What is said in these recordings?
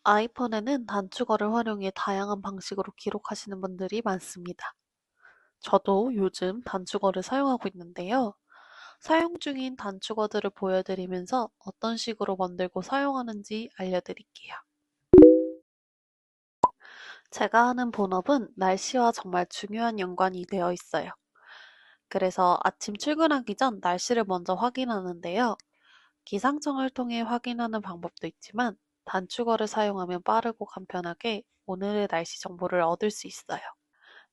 아이폰에는 단축어를 활용해 다양한 방식으로 기록하시는 분들이 많습니다. 저도 요즘 단축어를 사용하고 있는데요. 사용 중인 단축어들을 보여드리면서 어떤 식으로 만들고 사용하는지 알려드릴게요. 제가 하는 본업은 날씨와 정말 중요한 연관이 되어 있어요. 그래서 아침 출근하기 전 날씨를 먼저 확인하는데요. 기상청을 통해 확인하는 방법도 있지만 단축어를 사용하면 빠르고 간편하게 오늘의 날씨 정보를 얻을 수 있어요.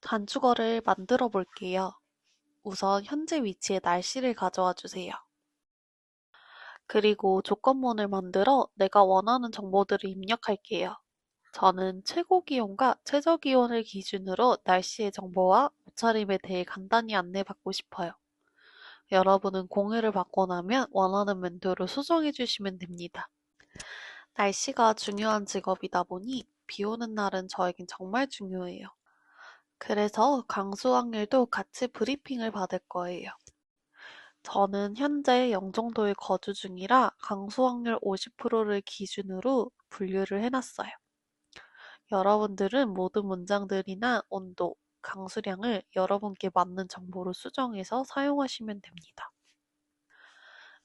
단축어를 만들어 볼게요. 우선 현재 위치의 날씨를 가져와 주세요. 그리고 조건문을 만들어 내가 원하는 정보들을 입력할게요. 저는 최고 기온과 최저 기온을 기준으로 날씨의 정보와 옷차림에 대해 간단히 안내받고 싶어요. 여러분은 공유를 받고 나면 원하는 멘트로 수정해 주시면 됩니다. 날씨가 중요한 직업이다 보니 비 오는 날은 저에겐 정말 중요해요. 그래서 강수 확률도 같이 브리핑을 받을 거예요. 저는 현재 영종도에 거주 중이라 강수 확률 50%를 기준으로 분류를 해놨어요. 여러분들은 모든 문장들이나 온도, 강수량을 여러분께 맞는 정보로 수정해서 사용하시면 됩니다.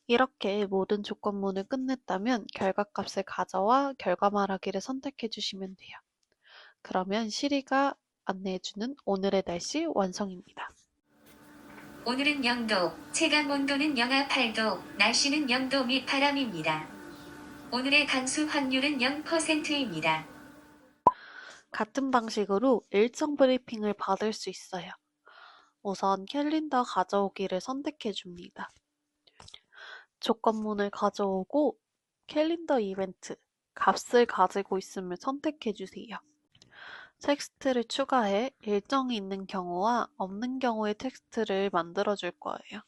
이렇게 모든 조건문을 끝냈다면 결과값을 가져와 결과 말하기를 선택해 주시면 돼요. 그러면 시리가 안내해주는 오늘의 날씨 완성입니다. 오늘은 0도, 체감 온도는 영하 8도, 날씨는 0도 및 바람입니다. 오늘의 강수 확률은 0%입니다. 같은 방식으로 일정 브리핑을 받을 수 있어요. 우선 캘린더 가져오기를 선택해 줍니다. 조건문을 가져오고 캘린더 이벤트, 값을 가지고 있음을 선택해 주세요. 텍스트를 추가해 일정이 있는 경우와 없는 경우의 텍스트를 만들어 줄 거예요.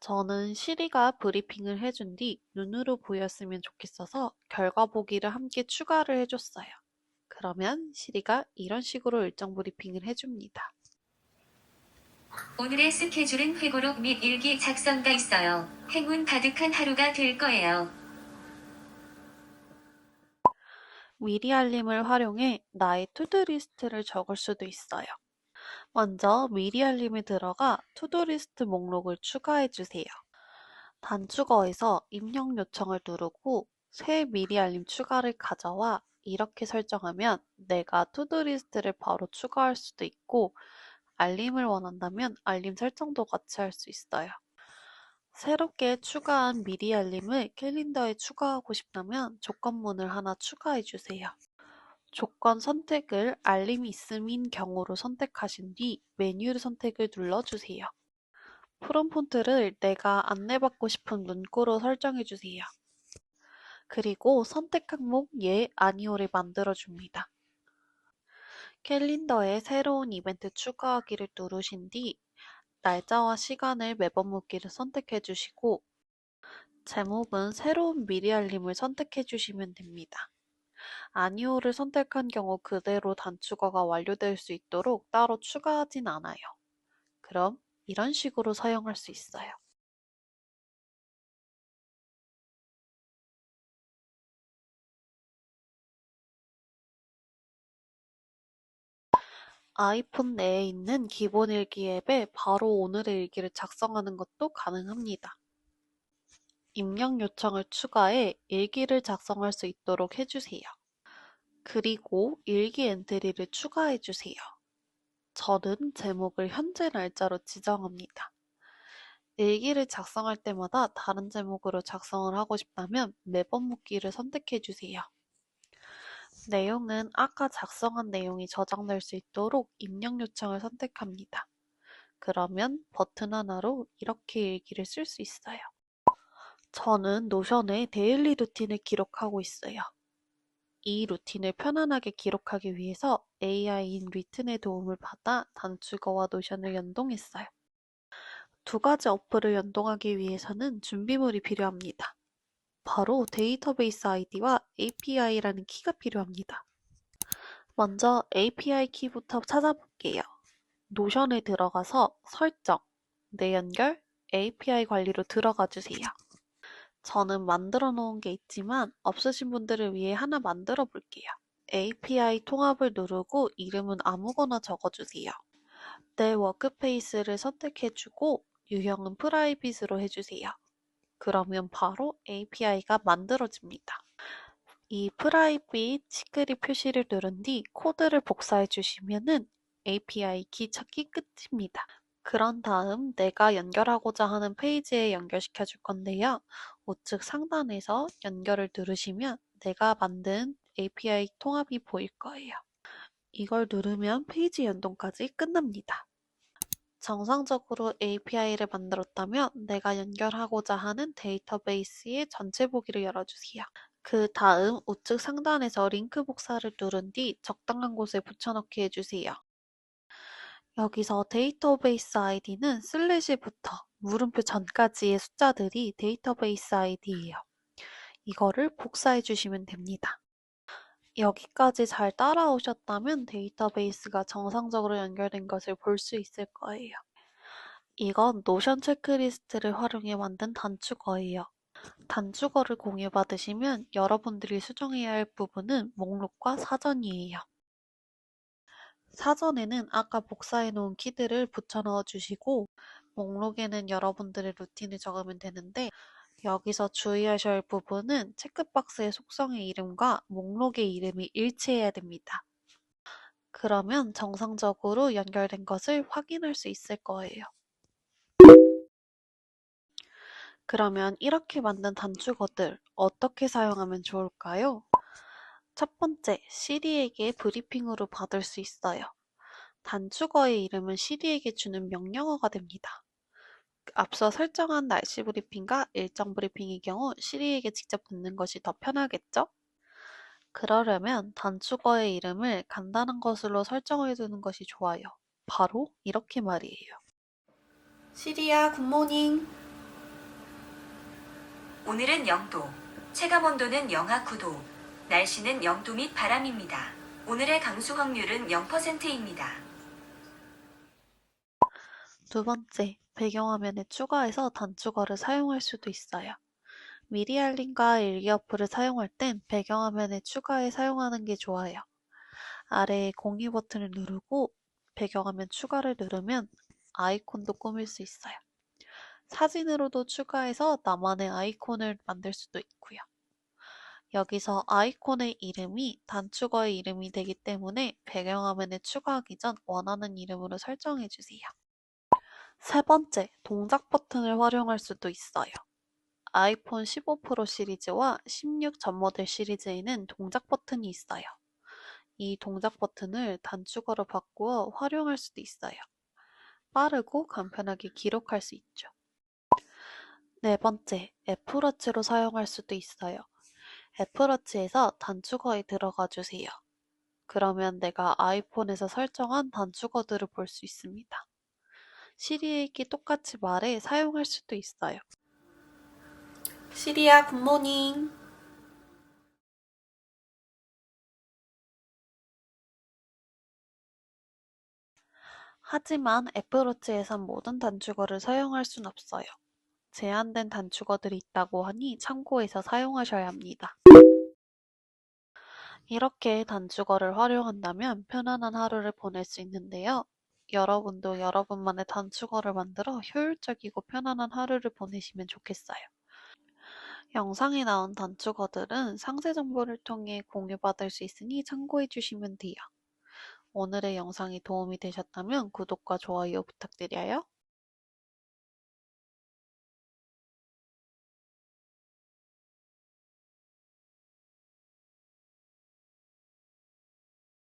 저는 시리가 브리핑을 해준 뒤 눈으로 보였으면 좋겠어서 결과 보기를 함께 추가를 해줬어요. 그러면 시리가 이런 식으로 일정 브리핑을 해줍니다. 오늘의 스케줄은 회고록 및 일기 작성가 있어요. 행운 가득한 하루가 될 거예요. 미리 알림을 활용해 나의 투두리스트를 적을 수도 있어요. 먼저 미리 알림에 들어가 투두리스트 목록을 추가해 주세요. 단축어에서 입력 요청을 누르고 새 미리 알림 추가를 가져와 이렇게 설정하면 내가 투두리스트를 바로 추가할 수도 있고 알림을 원한다면 알림 설정도 같이 할 수 있어요. 새롭게 추가한 미리 알림을 캘린더에 추가하고 싶다면 조건문을 하나 추가해 주세요. 조건 선택을 알림이 있음인 경우로 선택하신 뒤 메뉴 선택을 눌러주세요. 프롬프트를 내가 안내받고 싶은 문구로 설정해 주세요. 그리고 선택 항목 예, 아니오를 만들어 줍니다. 캘린더에 새로운 이벤트 추가하기를 누르신 뒤 날짜와 시간을 매번 묻기를 선택해 주시고 제목은 새로운 미리 알림을 선택해 주시면 됩니다. 아니오를 선택한 경우 그대로 단축어가 완료될 수 있도록 따로 추가하진 않아요. 그럼 이런 식으로 사용할 수 있어요. 아이폰 내에 있는 기본 일기 앱에 바로 오늘의 일기를 작성하는 것도 가능합니다. 입력 요청을 추가해 일기를 작성할 수 있도록 해주세요. 그리고 일기 엔트리를 추가해주세요. 저는 제목을 현재 날짜로 지정합니다. 일기를 작성할 때마다 다른 제목으로 작성을 하고 싶다면 매번 묻기를 선택해주세요. 내용은 아까 작성한 내용이 저장될 수 있도록 입력 요청을 선택합니다. 그러면 버튼 하나로 이렇게 일기를 쓸 수 있어요. 저는 노션에 데일리 루틴을 기록하고 있어요. 이 루틴을 편안하게 기록하기 위해서 AI인 리튼의 도움을 받아 단축어와 노션을 연동했어요. 두 가지 어플을 연동하기 위해서는 준비물이 필요합니다. 바로 데이터베이스 아이디와 API라는 키가 필요합니다. 먼저 API 키부터 찾아볼게요. 노션에 들어가서 설정, 내연결, API 관리로 들어가 주세요. 저는 만들어 놓은 게 있지만 없으신 분들을 위해 하나 만들어 볼게요. API 통합을 누르고 이름은 아무거나 적어주세요. 내 워크페이스를 선택해주고 유형은 프라이빗으로 해주세요. 그러면 바로 API가 만들어집니다. 이 프라이빗 시크릿 표시를 누른 뒤 코드를 복사해 주시면은 API 키 찾기 끝입니다. 그런 다음 내가 연결하고자 하는 페이지에 연결시켜 줄 건데요. 우측 상단에서 연결을 누르시면 내가 만든 API 통합이 보일 거예요. 이걸 누르면 페이지 연동까지 끝납니다. 정상적으로 API를 만들었다면 내가 연결하고자 하는 데이터베이스의 전체 보기를 열어주세요. 그 다음 우측 상단에서 링크 복사를 누른 뒤 적당한 곳에 붙여넣기 해주세요. 여기서 데이터베이스 아이디는 슬래시부터 물음표 전까지의 숫자들이 데이터베이스 아이디예요. 이거를 복사해 주시면 됩니다. 여기까지 잘 따라오셨다면 데이터베이스가 정상적으로 연결된 것을 볼 수 있을 거예요. 이건 노션 체크리스트를 활용해 만든 단축어예요. 단축어를 공유받으시면 여러분들이 수정해야 할 부분은 목록과 사전이에요. 사전에는 아까 복사해 놓은 키들을 붙여 넣어 주시고 목록에는 여러분들의 루틴을 적으면 되는데 여기서 주의하셔야 할 부분은 체크박스의 속성의 이름과 목록의 이름이 일치해야 됩니다. 그러면 정상적으로 연결된 것을 확인할 수 있을 거예요. 그러면 이렇게 만든 단축어들 어떻게 사용하면 좋을까요? 첫 번째, 시리에게 브리핑으로 받을 수 있어요. 단축어의 이름은 시리에게 주는 명령어가 됩니다. 앞서 설정한 날씨 브리핑과 일정 브리핑의 경우 시리에게 직접 듣는 것이 더 편하겠죠? 그러려면 단축어의 이름을 간단한 것으로 설정해 두는 것이 좋아요. 바로 이렇게 말이에요. 시리야, 굿모닝. 오늘은 0도, 체감 온도는 영하 9도, 날씨는 영도 및 바람입니다. 오늘의 강수 확률은 0%입니다. 두 번째, 배경화면에 추가해서 단축어를 사용할 수도 있어요. 미리 알림과 일기 어플을 사용할 땐 배경화면에 추가해 사용하는 게 좋아요. 아래에 공유 버튼을 누르고 배경화면 추가를 누르면 아이콘도 꾸밀 수 있어요. 사진으로도 추가해서 나만의 아이콘을 만들 수도 있고요. 여기서 아이콘의 이름이 단축어의 이름이 되기 때문에 배경화면에 추가하기 전 원하는 이름으로 설정해 주세요. 세 번째, 동작 버튼을 활용할 수도 있어요. 아이폰 15 프로 시리즈와 16 전 모델 시리즈에는 동작 버튼이 있어요. 이 동작 버튼을 단축어로 바꾸어 활용할 수도 있어요. 빠르고 간편하게 기록할 수 있죠. 네 번째, 애플워치로 사용할 수도 있어요. 애플워치에서 단축어에 들어가 주세요. 그러면 내가 아이폰에서 설정한 단축어들을 볼 수 있습니다. 시리에게 똑같이 말해 사용할 수도 있어요. 시리야, 굿모닝. 하지만 애플워치에선 모든 단축어를 사용할 순 없어요. 제한된 단축어들이 있다고 하니 참고해서 사용하셔야 합니다. 이렇게 단축어를 활용한다면 편안한 하루를 보낼 수 있는데요. 여러분도 여러분만의 단축어를 만들어 효율적이고 편안한 하루를 보내시면 좋겠어요. 영상에 나온 단축어들은 상세 정보를 통해 공유받을 수 있으니 참고해 주시면 돼요. 오늘의 영상이 도움이 되셨다면 구독과 좋아요 부탁드려요.